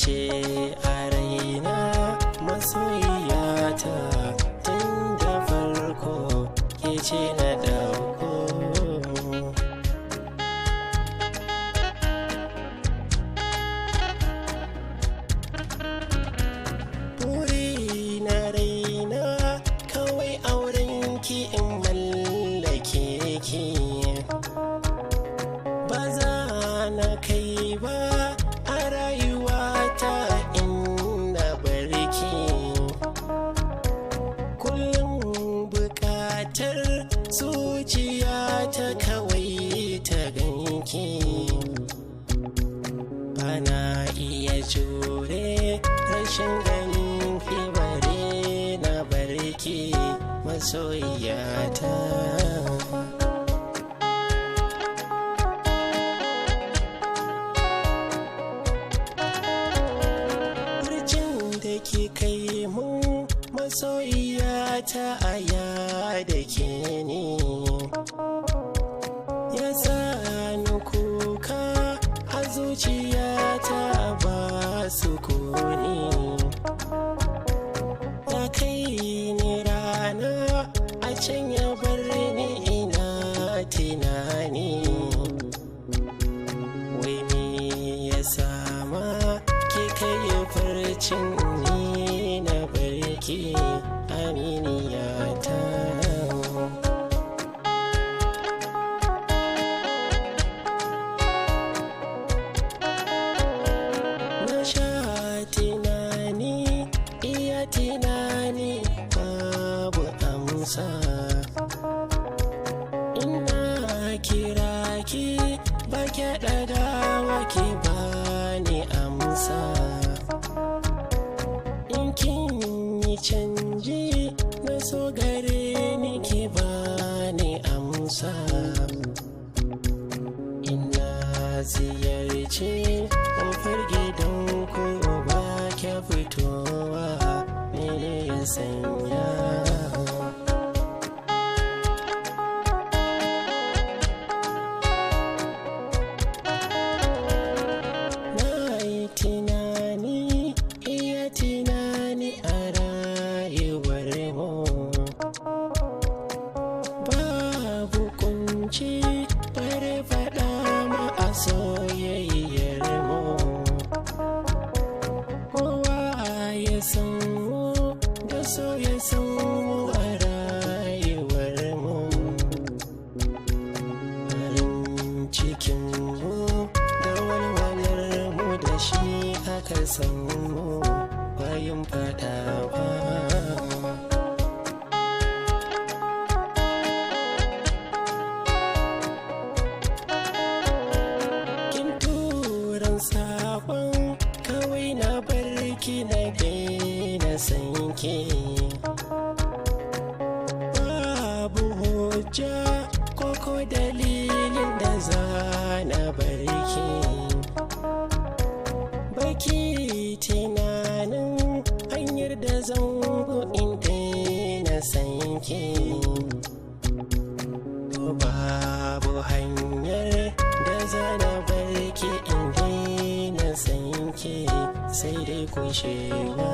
ce a raina masoyiyata tun da farko ke ce na dauko. Buri na raina kawai aurenki in mallake ki, ba za na kai ba a rayuwata in na barki. Kullum bukatar zuciyata kawai ta ganki, bana iya jure rashin ganin ki bare na barki masoyiyata. Ki kai mu masoyiyata a da ke ni, ya sa ni kuka a zuciyata ba sukuni. Ya kai ni rana a can ya bar ni ina tunani, wai me ya sama ki kai farcin ni na barki aminiyata. Na sha tunani iya tunani babu amsa, ina kira ki ba ki ɗagawa ki bani amsa. Kin yi canji na so gare ni ki bani amsa, ina ziyarci ƙofar gidanku ba ki fitowa mene ya sanya. Na yi tunani iya tunani a rayuwar mu, babu kunci bare faɗa ma a soyayyar mu. Kowa ya san mu da so ya san mu a rayuwar mu, farin cikin mu da walwalar mu da shi aka san mu bayan fada ba. Kin turan sabon kawai na barki na daina sanki, babu hujja koko dalilin da za na barki. Baki tunanin hanyar da zango in daina sanki, babu hanyar da zana barki in daina sanki sai dai kushewa.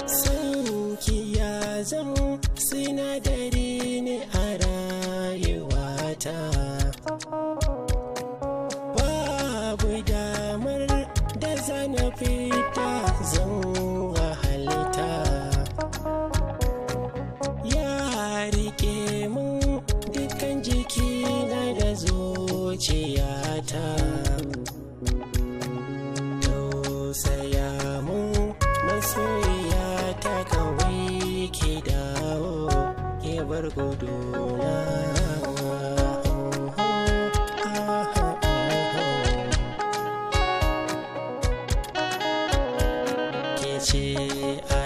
Sanki ya zama sinadari ne a rayuwata, babu damar da zana fita zan wahalta. Ya rike mun dukkan jikina da zuciyata, tausaya mun masoyiyata kawai ki dawo ki bar guduna. Ke ce a